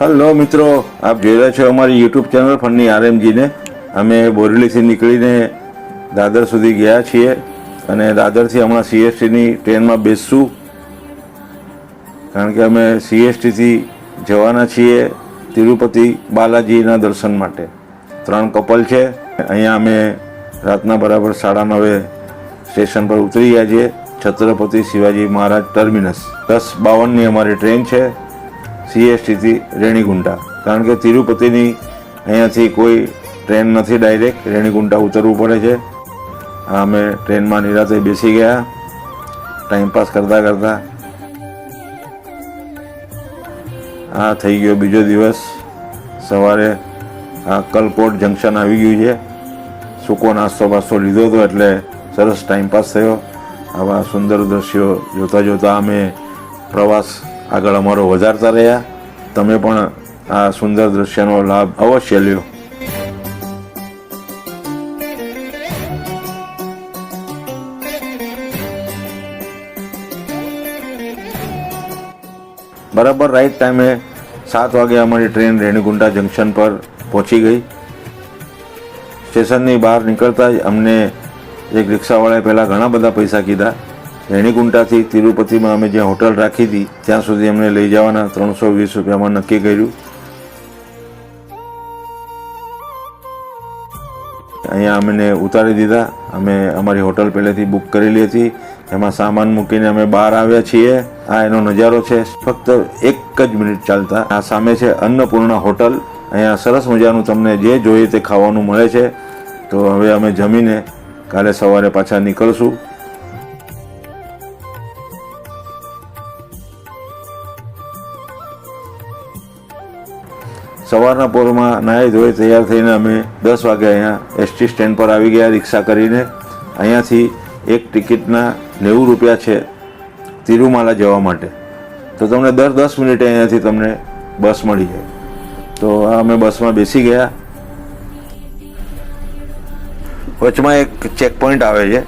Hello મિત્રો, આપ જોઈ રહ્યા છો અમારી યુટ્યુબ ચેનલ ફની આરએમજીને. અમે બોરેલીથી નીકળીને દાદર સુધી ગયા છીએ અને દાદરથી હમણાં સીએસટીની ટ્રેનમાં બેસશું, કારણ કે અમે સીએસટીથી જવાના છીએ તિરુપતિ બાલાજીના દર્શન માટે. 3 કપલ છે. અહીંયા અમે રાતના બરાબર 9:30 સ્ટેશન પર ઉતરી ગયા છીએ, છત્રપતિ શિવાજી મહારાજ ટર્મિનસ. 10:52ની અમારી ટ્રેન છે સીએસટીથી રેણીગુંટા, કારણ કે તિરુપતિની અહીંયાથી કોઈ ટ્રેન નથી ડાયરેક્ટ, રેણીગુંટા ઉતરવું પડે છે. અમે ટ્રેનમાં નિરાતે બેસી ગયા ટાઈમપાસ કરતાં કરતાં. આ થઈ ગયો બીજો દિવસ. સવારે આ કલકોટ જંકશન આવી ગયું છે. સૂકો નાસ્તો બાસ્તો લીધો હતો એટલે સરસ ટાઈમપાસ થયો. આવા સુંદર દ્રશ્યો જોતાં જોતાં અમે પ્રવાસ આગળ અમારો વધારતા રહ્યા. તમે પણ આ સુંદર દ્રશ્યનો લાભ અવશ્ય લ્યો. બરાબર રાઈટ ટાઈમે 7 વાગે અમારી ટ્રેન રેણીગુંટા જંકશન પર પહોંચી ગઈ. સ્ટેશનની બહાર નીકળતા જ અમને એક રિક્ષાવાળાએ પહેલાં ઘણા બધા પૈસા કીધા. રેણીગુંટાથી તિરુપતિમાં અમે જ્યાં હોટલ રાખી હતી ત્યાં સુધી અમને લઈ જવાના 320 રૂપિયામાં નક્કી કર્યું. અહીંયા અમને ઉતારી દીધા. અમે અમારી હોટલ પહેલેથી બુક કરેલી હતી. એમાં સામાન મૂકીને અમે બહાર આવ્યા છીએ. આ એનો નજારો છે. ફક્ત 1 જ મિનિટ ચાલતા આ સામે છે અન્નપૂર્ણા હોટલ. અહીંયા સરસ મજાનું તમને જે જોઈએ તે ખાવાનું મળે છે. તો હવે અમે જમીને કાલે સવારે પાછા નીકળશું. સવારના પોરમાં નાહી ધોઈ તૈયાર થઈને અમે 10 વાગે અહીંયા એસટી સ્ટેન્ડ પર આવી ગયા રિક્ષા કરીને. અહીંયાથી એક ટિકિટના 90 રૂપિયા છે તિરુમાલા જવા માટે. તો તમને દર 10 મિનિટે અહીંયાથી તમને બસ મળી જાય. તો અમે બસમાં બેસી ગયા. વચમાં એક ચેક પોઈન્ટ આવે છે,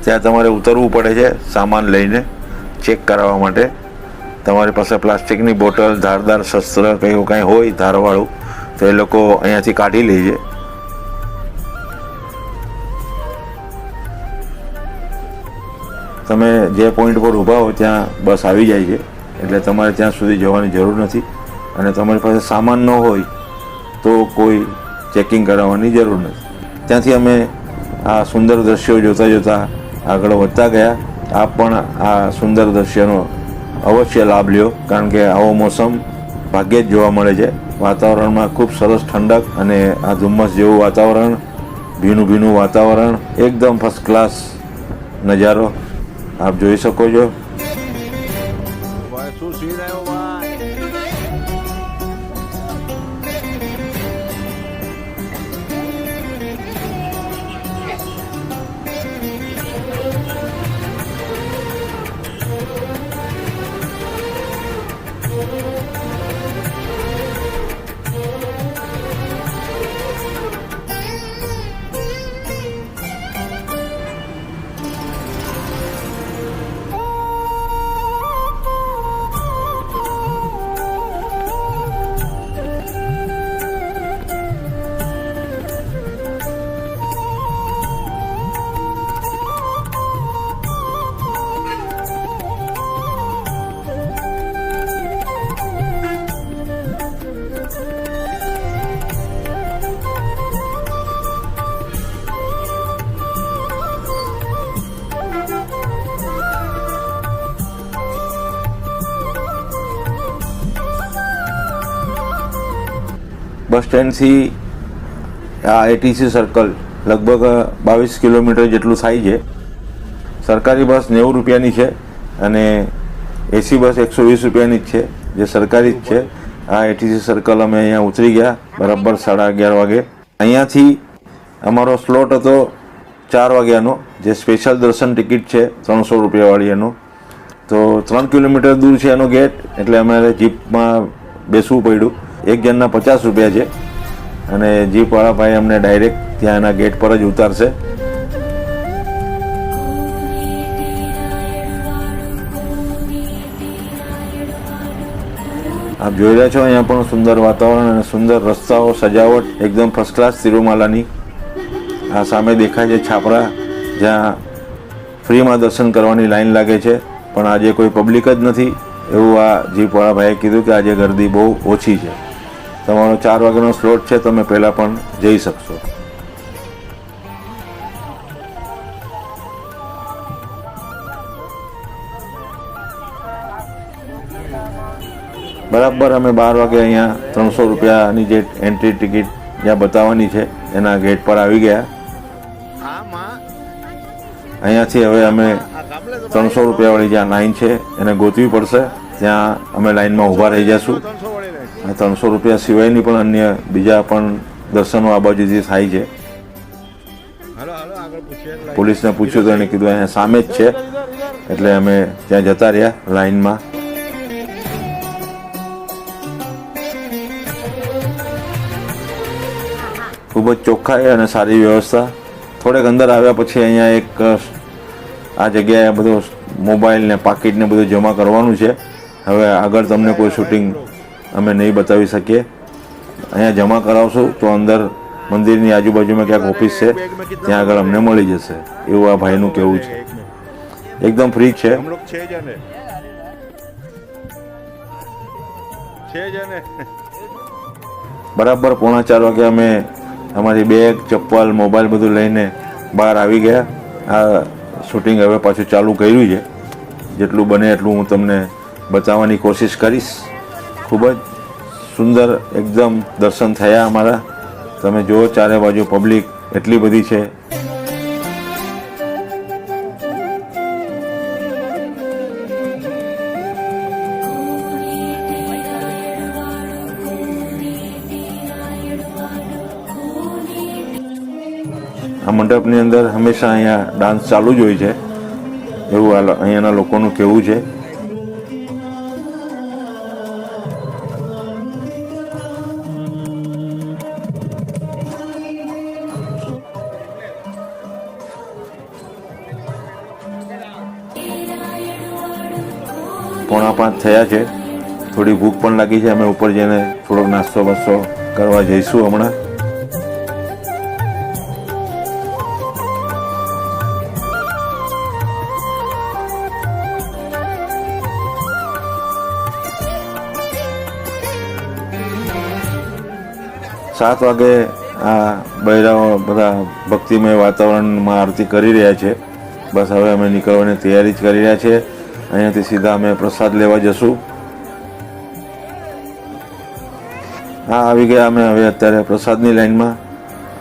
ત્યાં તમારે ઉતરવું પડે છે સામાન લઈને ચેક કરાવવા માટે. તમારી પાસે પ્લાસ્ટિકની બોટલ, ધારદાર શસ્ત્ર કંઈ કાંઈ હોય ધારવાળું તો એ લોકો અહીંયાથી કાઢી લે છે. તમે જે પોઈન્ટ પર ઊભા હો ત્યાં બસ આવી જાય છે, એટલે તમારે ત્યાં સુધી જવાની જરૂર નથી. અને તમારી પાસે સામાન ન હોય તો કોઈ ચેકિંગ કરાવવાની જરૂર નથી. ત્યાંથી અમે આ સુંદર દ્રશ્યો જોતાં જોતાં આગળ વધતા ગયા. આપ પણ આ સુંદર દ્રશ્યનો અવશ્ય લાભ લ્યો, કારણ કે આવો મોસમ ભાગ્યે જ જોવા મળે છે. વાતાવરણમાં ખૂબ સરસ ઠંડક અને આ ધુમ્મસ જેવું વાતાવરણ, ભીનું ભીનું વાતાવરણ, એકદમ ફર્સ્ટ ક્લાસ નજારો આપ જોઈ શકો છો. બસ સ્ટેન્ડથી આ એટીસી સર્કલ લગભગ 22 કિલોમીટર જેટલું થાય છે. સરકારી બસ 90 રૂપિયાની છે અને એસી બસ 120 રૂપિયાની જ છે, જે સરકારી જ છે. આ એટીસી સર્કલ અમે અહીંયા ઉતરી ગયા બરાબર 11:30 વાગે. અહીંયાથી અમારો સ્લોટ હતો 4 વાગ્યાનો, જે સ્પેશિયલ દર્શન ટિકિટ છે 300 રૂપિયાવાળી એનો. તો 3 કિલોમીટર દૂર છે એનો ગેટ, એટલે અમારે જીપમાં બેસવું પડ્યું. એક જણના 50 રૂપિયા છે અને જીપવાળા ભાઈ અમને ડાયરેક્ટ ત્યાં એના ગેટ પર જ ઉતારશે. આપ જોઈ રહ્યા છો અહીંયા પણ સુંદર વાતાવરણ અને સુંદર રસ્તાઓ, સજાવટ એકદમ ફર્સ્ટ ક્લાસ તિરુમાલાની. આ સામે દેખાય છે છાપરા, જ્યાં ફ્રીમાં દર્શન કરવાની લાઈન લાગે છે, પણ આજે કોઈ પબ્લિક જ નથી એવું આ જીપવાળા ભાઈએ કીધું કે આજે ગરદી બહુ ઓછી છે. તમારો 4 વાગ્યાનો સ્લોટ છે, તમે પહેલાં પણ જઈ શકશો. બરાબર અમે 12 વાગે અહીંયા 300 રૂપિયાની જે એન્ટ્રી ટિકિટ જ્યાં બતાવવાની છે એના ગેટ પર આવી ગયા. અહીંયાથી હવે અમે 300 રૂપિયાવાળી જ્યાં લાઈન છે એને ગોતવી પડશે. ત્યાં અમે લાઈનમાં ઊભા રહી જઈશું. આ 300 રૂપિયા સિવાયની પણ અન્ય બીજા પણ દર્શનો આ બાજુથી થાય છે. પોલીસને પૂછ્યું તો એને કીધું અહીંયા સામે જ છે, એટલે અમે ત્યાં જતા રહ્યા લાઈનમાં. ખૂબ જ ચોખ્ખાઈ અને સારી વ્યવસ્થા. થોડેક અંદર આવ્યા પછી અહીંયા એક આ જગ્યાએ બધું મોબાઈલ ને પાકીટ ને બધું જમા કરવાનું છે. હવે આગળ તમને કોઈ શૂટિંગ અમે નહીં બતાવી શકીએ. અહીંયા જમા કરાવશું તો અંદર મંદિરની આજુબાજુમાં ક્યાંક ઓફિસ છે, ત્યાં આગળ અમને મળી જશે એવું આ ભાઈનું કહેવું છે. એકદમ ફ્રી છે. બરાબર 3:45 વાગે અમે અમારી બેગ, ચપ્પલ, મોબાઈલ બધું લઈને બહાર આવી ગયા. આ શૂટિંગ હવે પાછું ચાલુ કર્યું છે. જેટલું બને એટલું હું તમને બતાવવાની કોશિશ કરીશ. ખૂબ જ સુંદર એકદમ દર્શન થયા અમારા. તમે જુઓ ચારે બાજુ પબ્લિક એટલી બધી છે. આ મંડપની અંદર હંમેશા અહીંયા ડાન્સ ચાલુ જ હોય છે એવું અહીંયાના લોકોનું કહેવું છે. પોણા 5 થયા છે. થોડી ભૂખ પણ લાગી છે. અમે ઉપર જઈને થોડોક નાસ્તો બસ્તો કરવા જઈશું હમણાં. સાત વાગે આ બૈરાઓ બધા ભક્તિમય વાતાવરણમાં આરતી કરી રહ્યા છે. બસ હવે અમે નીકળવાની તૈયારી જ કરી રહ્યા છીએ. અહીંયાથી સીધા અમે પ્રસાદ લેવા જશું. હા, આવી ગયા અમે હવે અત્યારે પ્રસાદની લાઈનમાં.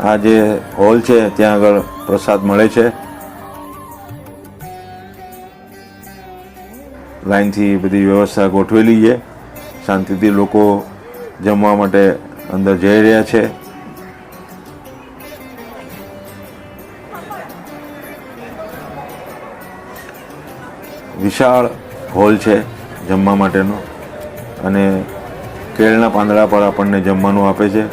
આ જે હોલ છે ત્યાં આગળ પ્રસાદ મળે છે. લાઈનથી બધી વ્યવસ્થા ગોઠવેલી છે. શાંતિથી લોકો જમવા માટે અંદર જઈ રહ્યા છે. વિશાળ હોલ છે જમવા માટેનો અને કેળના પાંદડા પર આપણને જમવાનું આપે છે.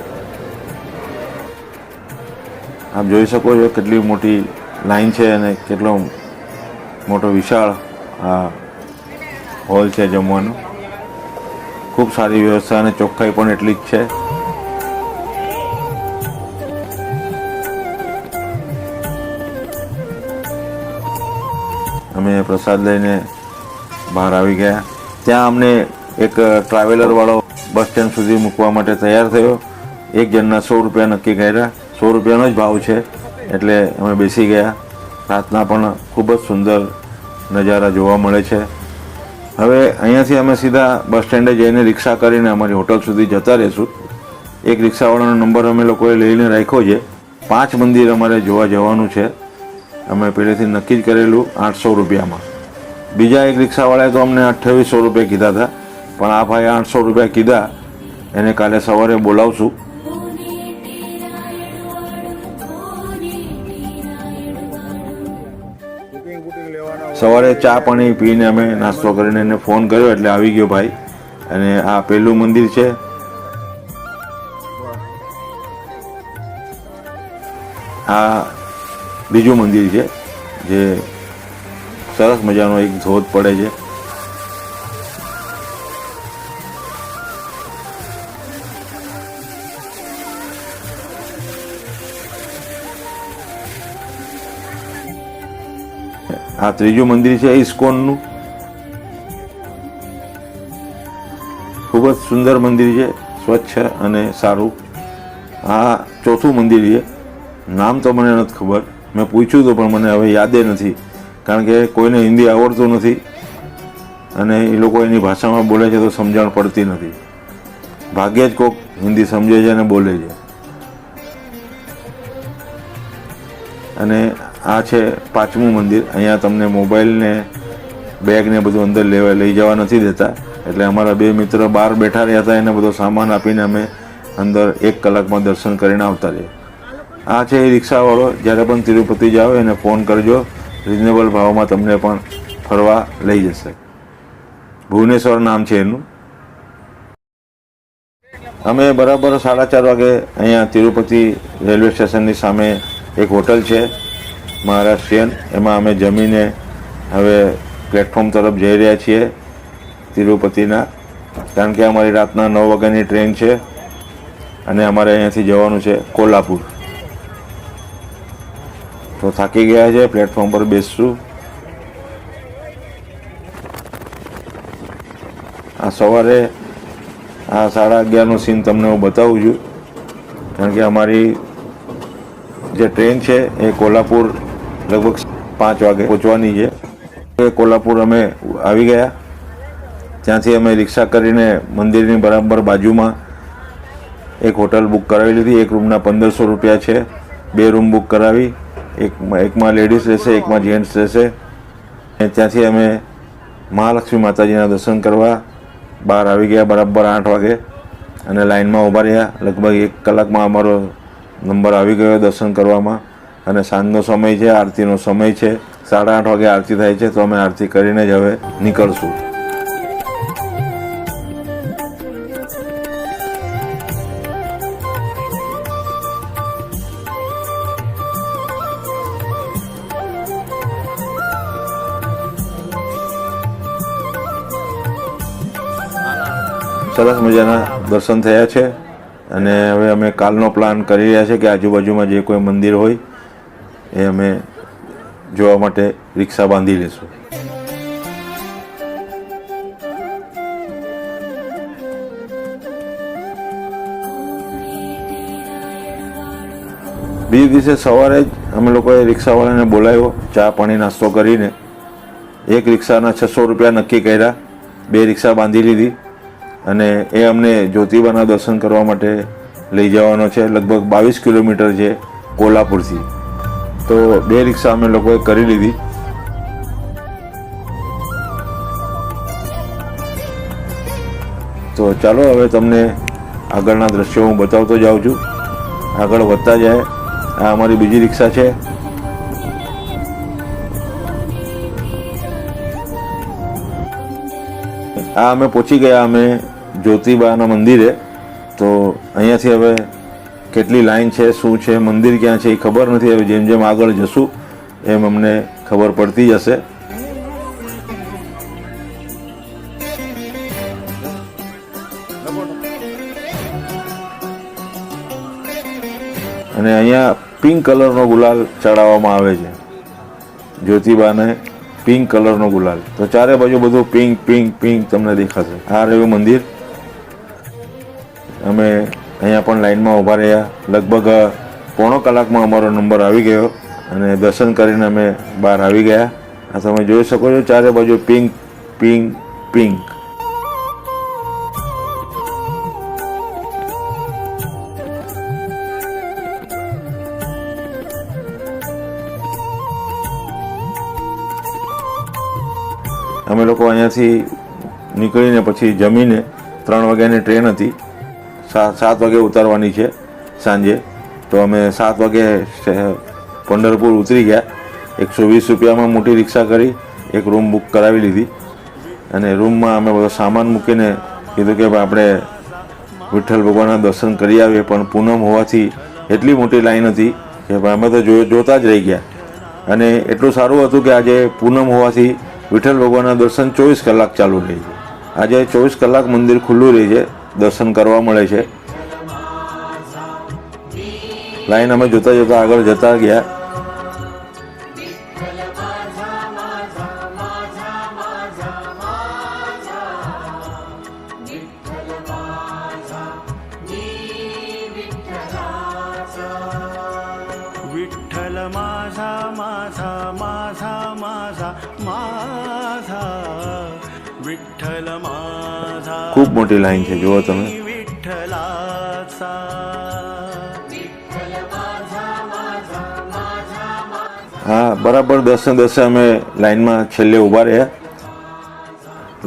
આપ જોઈ શકો છો કેટલી મોટી લાઈન છે અને કેટલો મોટો વિશાળ આ હોલ છે જમવાનો. ખૂબ સારી વ્યવસ્થા અને ચોખ્ખાઈ પણ એટલી જ છે. અમે પ્રસાદ લઈને બહાર આવી ગયા. ત્યાં અમને એક ટ્રાવેલરવાળો બસ સ્ટેન્ડ સુધી મૂકવા માટે તૈયાર થયો. એક જણના 100 રૂપિયા નક્કી કર્યા. 100 રૂપિયાનો જ ભાવ છે એટલે અમે બેસી ગયા. રાતના પણ ખૂબ જ સુંદર નજારા જોવા મળે છે. હવે અહીંયાથી અમે સીધા બસ સ્ટેન્ડે જઈને રિક્ષા કરીને અમારી હોટલ સુધી જતા રહીશું. એક રિક્ષાવાળાનો નંબર અમે લોકોએ લઈને રાખ્યો છે. 5 મંદિર અમારે જોવા જવાનું છે. અમે પહેલેથી નક્કી જ કરેલું 800 રૂપિયામાં. બીજા એક રિક્ષાવાળાએ તો અમને 2800 રૂપિયા કીધા હતા, પણ આ ભાઈ 800 રૂપિયા કીધા. એને કાલે સવારે બોલાવશું. સવારે ચા પાણી પીને અમે નાસ્તો કરીને એને ફોન કર્યો એટલે આવી ગયો ભાઈ. અને આ પહેલું મંદિર છે. આ બીજું મંદિર છે જે સરસ મજાનો એક ધોધ પડે છે. આ ત્રીજું મંદિર છે ઇસ્કોનનું. ખૂબ જ સુંદર મંદિર છે, સ્વચ્છ અને સારું. આ ચોથું મંદિર છે. નામ તો મને નથી ખબર, મેં પૂછ્યું હતું પણ મને હવે યાદે નથી, કારણ કે કોઈને હિન્દી આવડતું નથી અને એ લોકો એની ભાષામાં બોલે છે તો સમજણ પડતી નથી. ભાગ્યે જ કોક હિન્દી સમજે છે અને બોલે છે. અને આ છે પાંચમું મંદિર. અહીંયા તમને મોબાઈલ ને બેગ ને બધું અંદર લઈ જવા નથી દેતા, એટલે અમારા બે મિત્ર બહાર બેઠા રહ્યા હતા, એને બધો સામાન આપીને અમે અંદર 1 કલાકમાં દર્શન કરીને આવતા રહ્યા. આ છે એ રિક્ષાવાળો. જ્યારે પણ તિરુપતિ જાઓ એને ફોન કરજો, રિઝનેબલ ભાવમાં તમને પણ ફરવા લઈ જશે. ભુવનેશ્વર નામ છે એનું. અમે બરાબર 4:30 વાગે અહીંયા તિરુપતિ રેલવે સ્ટેશનની સામે એક હોટલ છે મહારાષ્ટ્રીયન, એમાં અમે જમીને હવે પ્લેટફોર્મ તરફ જઈ રહ્યા છીએ તિરુપતિના, કારણ કે અમારી રાતના 9 વાગ્યાની ટ્રેન છે અને અમારે અહીંયાથી જવાનું છે કોલ્હાપુર. તો થાકી ગયા છે, પ્લેટફોર્મ પર બેસશું. આ સવારે આ 11:30નો સીન તમને હું બતાવું છું, કારણ કે અમારી જે ટ્રેન છે એ કોલ્હાપુર લગભગ 5 વાગે પહોંચવાની છે. કોલ્હાપુર અમે આવી ગયા. ત્યાંથી અમે રિક્ષા કરીને મંદિરની બરાબર બાજુમાં એક હોટલ બુક કરાવી લીધી. એક રૂમના 1500 રૂપિયા છે. 2 રૂમ બુક કરાવી, એકમાં લેડીઝ રહેશે, એકમાં જેન્ટ્સ રહેશે. અને ત્યાંથી અમે મહાલક્ષ્મી માતાજીના દર્શન કરવા બહાર આવી ગયા બરાબર 8 વાગે અને લાઇનમાં ઊભા રહ્યા. લગભગ 1 કલાકમાં અમારો નંબર આવી ગયો દર્શન કરવામાં. અને સાંજનો સમય છે, આરતીનો સમય છે. 8:30 વાગે આરતી થાય છે, તો અમે આરતી કરીને જ હવે નીકળશું. સરસ મજાના દર્શન થયા છે અને હવે અમે કાલનો પ્લાન કરી રહ્યા છે કે આજુબાજુમાં જે કોઈ મંદિર હોય એ અમે જોવા માટે રિક્ષા બાંધી લઈશું. બીજે દિવસે સવારે જ અમે લોકોએ રિક્ષાવાળાને બોલાવ્યો, ચા પાણી નાસ્તો કરીને. એક રિક્ષાના 600 રૂપિયા નક્કી કર્યા. 2 રિક્ષા બાંધી લીધી અને એ અમને જ્યોતિબાના દર્શન કરવા માટે લઈ જવાનો છે. લગભગ 22 કિલોમીટર છે કોલ્હાપુરથી. તો 2 રિક્ષા અમે લોકોએ કરી લીધી. તો ચાલો હવે તમને આગળના દ્રશ્યો હું બતાવતો જાઉં છું. આગળ વધતા જાય. આ અમારી બીજી રિક્ષા છે. આ અમે પહોંચી ગયા અમે જ્યોતિબાના મંદિરે. તો અહીંયાથી હવે કેટલી લાઈન છે, શું છે, મંદિર ક્યાં છે એ ખબર નથી. હવે જેમ જેમ આગળ જશું એમ અમને ખબર પડતી જશે. અને અહીંયા પિંક કલરનો ગુલાલ ચડાવવામાં આવે છે જ્યોતિબાને. પિંક કલરનો ગુલાલ. તો ચારે બાજુ બધું પિંક પિંક પિંક તમને દેખાશે. આ રહ્યું મંદિર. અમે અહીંયા પણ લાઈનમાં ઊભા રહ્યા. લગભગ પોણો કલાકમાં અમારો નંબર આવી ગયો અને દર્શન કરીને અમે બહાર આવી ગયા. આ તમે જોઈ શકો છો, ચારે બાજુ પિંક પિંક પિંક. અમે લોકો અહીંયાથી નીકળીને પછી જમીને 3 વાગ્યાની ટ્રેન હતી. 7 વાગે ઉતારવાની છે સાંજે. તો અમે 7 વાગે પંઢરપુર ઉતરી ગયા. 120 રૂપિયામાં મોટી રિક્ષા કરી, એક રૂમ બુક કરાવી લીધી અને રૂમમાં અમે બધો સામાન મૂકીને કીધું કે આપણે વિઠ્ઠલ ભગવાનના દર્શન કરી આવીએ. પણ પૂનમ હોવાથી એટલી મોટી લાઈન હતી કે અમે તો જોતા જ રહી ગયા. અને એટલું સારું હતું કે આજે પૂનમ હોવાથી વિઠ્ઠલ ભગવાનના દર્શન 24 કલાક ચાલુ રહે છે. આજે 24 કલાક મંદિર ખુલ્લું રહે છે, દર્શન કરવા મળે છે. લાઈન અમે જોતા જોતા આગળ જતા ગયા. माझा माझा माझा माझा माझा विठ्ठल माझा ખૂબ મોટી લાઈન છે, જુઓ તમે. विठ्ठलाचा હા, બરાબર 10 ને 10 અમે લાઈનમાં છેલ્લે ઊભા રહ્યા.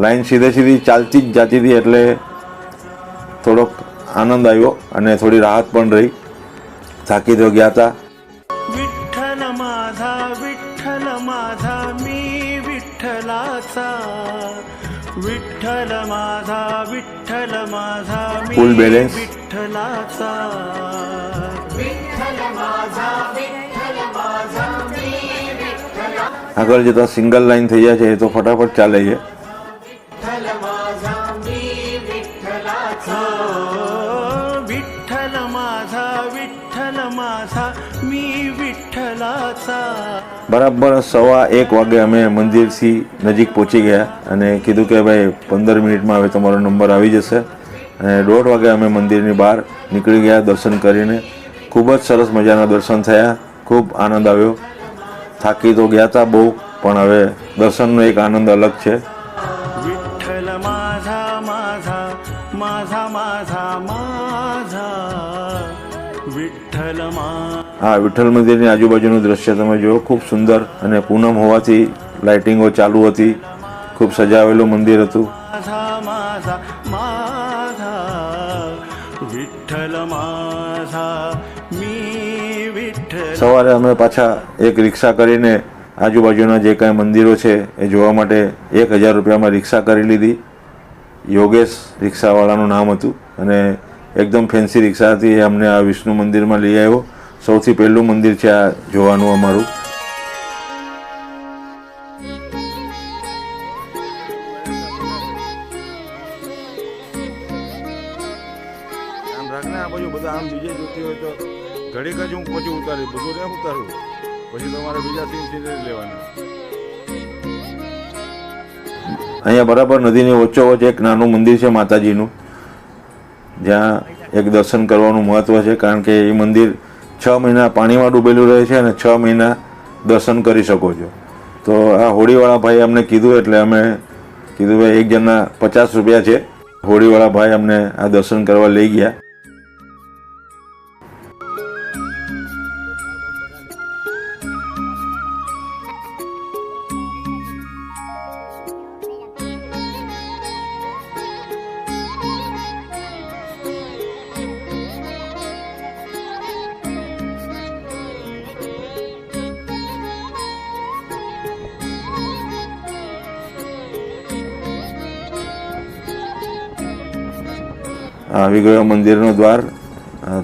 લાઈન સીધી ચાલતી જ જતી હતી એટલે થોડોક આનંદ આવ્યો અને થોડી રાહત પણ રહી. થાકી તો ગયા હતા. विठ्ठल माझा मी विठ्ठलाचा विठ्ठल माझा मी Full balance. विठ्ठलाचा આગળ જતા સિંગલ લાઈન થઈ જાય છે એ તો ફટાફટ ચાલે છે. विठ्ठल माझा मी विठ्ठलाचा. બરાબર 1:15 વાગે અમે મંદિરથી નજીક પહોંચી ગયા અને કીધું કે ભાઈ 15 મિનિટમાં હવે તમારો નંબર આવી જશે. અને 1:30 વાગે અમે મંદિરની બહાર નીકળી ગયા દર્શન કરીને. ખૂબ જ સરસ મજાના દર્શન થયા, ખૂબ આનંદ આવ્યો. થાકી તો ગયા હતા બહુ, પણ હવે દર્શનનો એક આનંદ અલગ છે. विठ्ठल माझा माझा माझा माझा माझा विठ्ठल હા, વિઠ્ઠલ મંદિરની આજુબાજુનું દ્રશ્ય તમે જુઓ, ખૂબ સુંદર. અને પૂનમ હોવાથી લાઇટિંગો ચાલુ હતી, ખૂબ સજાવેલું મંદિર હતું. माझा माझा माझा विठ्ठल माझा मी विठ्ठल. સવારે અમે પાછા એક રિક્ષા કરીને આજુબાજુના જે કાંઈ મંદિરો છે એ જોવા માટે 1000 રૂપિયામાં રિક્ષા કરી લીધી. યોગેશ રિક્ષાવાળાનું નામ હતું અને એકદમ ફેન્સી રિક્ષા હતી. એ અમને આ વિષ્ણુ મંદિરમાં લઈ આવ્યો. સૌથી પહેલું મંદિર છે આ જોવાનું અમારું. આ બાજુ બધા આમ બીજે જોતી હોય તો ઘડીક જ હું પછી ઉતારી બધું ને ઉતારું, પછી તમારે બીજા સીન લેવાના. અહીંયા બરાબર નદીની વચ્ચોવચ્ચ એક નાનું મંદિર છે માતાજીનું, જ્યાં એક દર્શન કરવાનું મહત્વ છે. કારણ કે એ મંદિર 6 મહિના પાણીમાં ડૂબેલું રહે છે અને 6 મહિના દર્શન કરી શકો છો. તો આ હોડીવાળા ભાઈ અમને કીધું એટલે અમે કીધું ભાઈ એક જણના 50 રૂપિયા છે. હોડીવાળા ભાઈ અમને આ દર્શન કરવા લઈ ગયા. આવી ગયો મંદિરનો દ્વાર.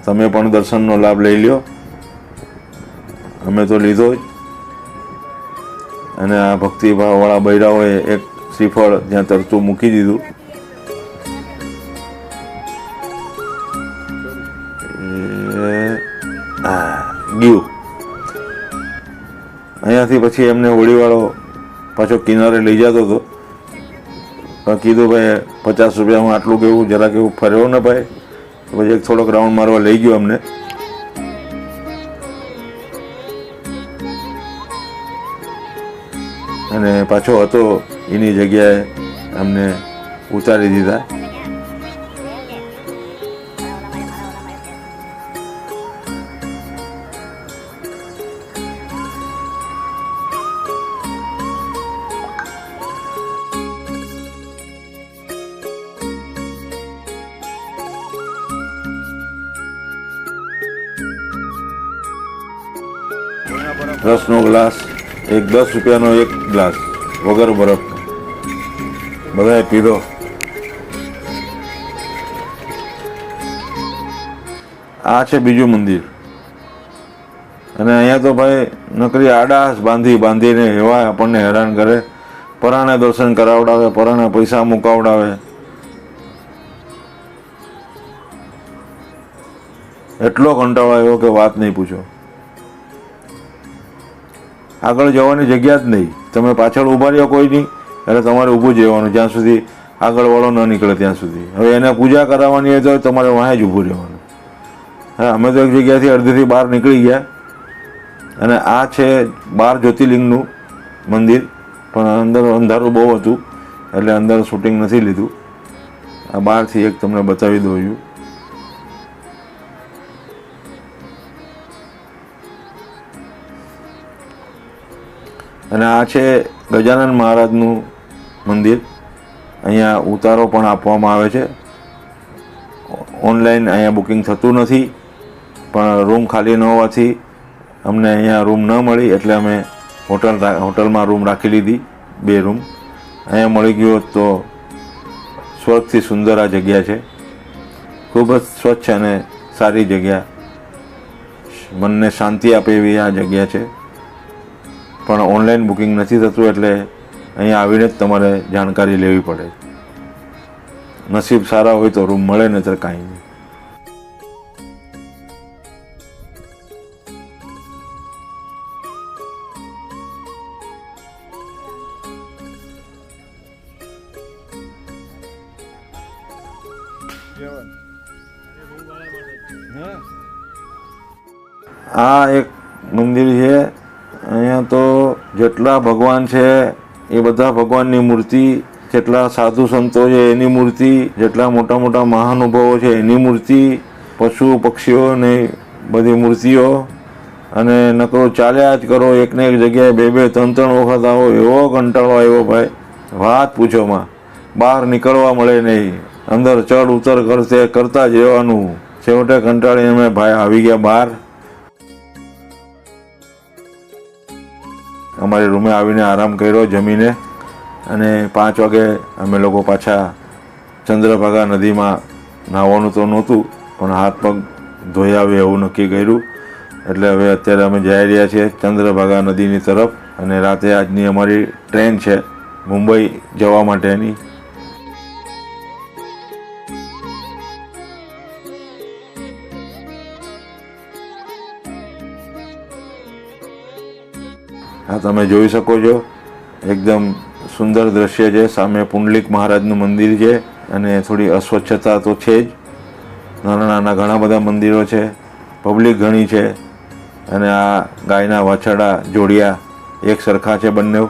તમે પણ દર્શનનો લાભ લઈ લ્યો, અમે તો લીધો જ. અને આ ભક્તિભાવવાળા બૈરાઓએ એક શ્રીફળ જ્યાં તરતું મૂકી દીધું. ગયું. અહીંયાથી પછી એમને હોડીવાળો પાછો કિનારે લઈ જતો હતો. કીધું ભાઈ 50 રૂપિયામાં આટલું કેવું, જરા કેવું ફર્યો ને ભાઈ. પછી એક થોડોક રાઉન્ડ મારવા લઈ ગયો અમને. અને પાછો હતો એની જગ્યાએ અમને ઉતારી દીધા. રસનો ગ્લાસ, એક 10 રૂપિયાનો એક ગ્લાસ વગર બરફ, બધાએ પીધો. આ છે બીજું મંદિર. અને અહીંયા તો ભાઈ નકરી આડાસ બાંધીને એવા આપણને હેરાન કરે. પરાણે દર્શન કરાવડાવે, પરાણે પૈસા મુકાવડાવે. એટલો કંટાળો આવ્યો કે વાત નહીં પૂછો. આગળ જવાની જગ્યા જ નહીં. તમે પાછળ ઊભા રહ્યો કોઈ નહીં એટલે તમારે ઊભું જ રહેવાનું જ્યાં સુધી આગળવાળો ન નીકળે ત્યાં સુધી. હવે એને પૂજા કરાવવાની હોય તો તમારે વાંહે જ ઊભું રહેવાનું. હા, અમે તો એક જગ્યાથી અડધેથી બહાર નીકળી ગયા અને આ છે 12 જ્યોતિર્લિંગનું મંદિર, પણ અંદર અંધારું બહુ હતું એટલે અંદર શૂટિંગ નથી લીધું. આ બહારથી એક તમને બતાવી દઉં છું. અને આ છે ગજાનન મહારાજનું મંદિર. અહીંયા ઉતારો પણ આપવામાં આવે છે. ઓનલાઈન અહીંયા બુકિંગ થતું નથી, પણ રૂમ ખાલી ન હોવાથી અમને અહીંયા રૂમ ન મળી એટલે અમે હોટલમાં રૂમ રાખી લીધી, 2 રૂમ. અહીંયા મળી ગયો તો સ્વર્ગથી સુંદર આ જગ્યા છે. ખૂબ જ સ્વચ્છ અને સારી જગ્યા, મનને શાંતિ આપે એવી આ જગ્યા છે. પણ ઓનલાઈન બુકિંગ નથી થતું એટલે અહીંયા આવીને જ તમારે જાણકારી લેવી પડે. નસીબ સારા હોય તો રૂમ મળે, નહીતર કાંઈ નહીં. આ એક મંદિર છે. અહીંયા તો જેટલા ભગવાન છે એ બધા ભગવાનની મૂર્તિ, જેટલા સાધુ સંતો છે એની મૂર્તિ, જેટલા મોટા મોટા મહાનુભાવો છે એની મૂર્તિ, પશુ પક્ષીઓની બધી મૂર્તિઓ, અને નકરો ચાલ્યા જ કરો એકને એક જગ્યાએ 2-2 3-3 વખત આવો, એવો કંટાળો આવ્યો ભાઈ, વાત પૂછોમાં. બહાર નીકળવા મળે નહીં, અંદર ચડ ઉતર કરતા જ રહેવાનું. છેવટે કંટાળીને અમે ભાઈ આવી ગયા બહાર. અમારી રૂમે આવીને આરામ કર્યો જમીને, અને 5 વાગે અમે લોકો પાછા ચંદ્રભાગા નદીમાં નાહવાનું તો નહોતું, પણ હાથ પગ ધોઈ આવે એવું નક્કી કર્યું. એટલે હવે અત્યારે અમે જઈ રહ્યા છીએ ચંદ્રભાગા નદીની તરફ, અને રાતે આજની અમારી ટ્રેન છે મુંબઈ જવા માટેની. આ તમે જોઈ શકો છો, એકદમ સુંદર દ્રશ્ય છે. સામે પુંડલિક મહારાજનું મંદિર છે, અને થોડી અસ્વચ્છતા તો છે જ. નાના નાના ઘણા બધા મંદિરો છે, પબ્લિક ઘણી છે, અને આ ગાયના વાછરડા જોડિયા એક સરખા છે બંને.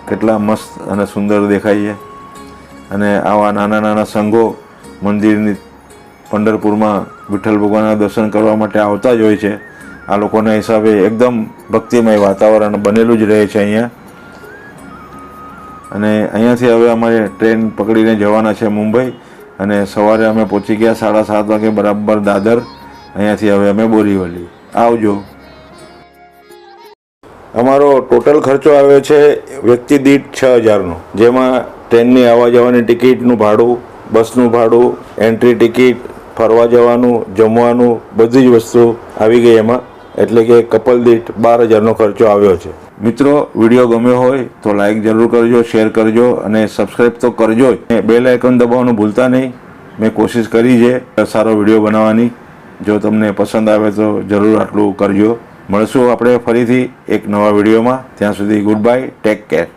કેટલા મસ્ત અને સુંદર દેખાય છે. અને આવા નાના નાના સંઘો મંદિરની પંઢરપુરમાં વિઠ્ઠલ ભગવાનના દર્શન કરવા માટે આવતા જ હોય છે. આ લોકોના હિસાબે એકદમ ભક્તિમય વાતાવરણ બનેલું જ રહે છે અહીંયા. અને અહીંયાથી હવે અમારે ટ્રેન પકડીને જવાના છે મુંબઈ, અને સવારે અમે પહોંચી ગયા 7:30 વાગે બરાબર દાદર. અહીંયાથી હવે અમે બોરીવલી. આવજો. અમારો ટોટલ ખર્ચો આવ્યો છે વ્યક્તિ દીઠ 6,000નો, જેમાં ટ્રેનની આવવા જવાની ટિકિટનું ભાડું, બસનું ભાડું, એન્ટ્રી ટિકિટ, ફરવા જવાનું, જમવાનું, બધી જ વસ્તુ આવી ગઈ એમાં. એટલે કે કપલ દીઠ 12,000નો ખર્ચો આવ્યો છે. મિત્રો, વિડીયો ગમ્યો હોય તો લાઈક જરૂર કરજો, શેર કરજો, અને સબસ્ક્રાઈબ તો કરજો જ. બેલ આઇકન દબાવવાનું ભૂલતા નહીં. મેં કોશિશ કરી છે સારો વિડીયો બનાવવાની. જો તમને પસંદ આવે તો જરૂર આટલું કરજો. મળશું આપણે ફરીથી એક નવા વિડીયોમાં. ત્યાં સુધી ગુડ બાય, ટેક કેર.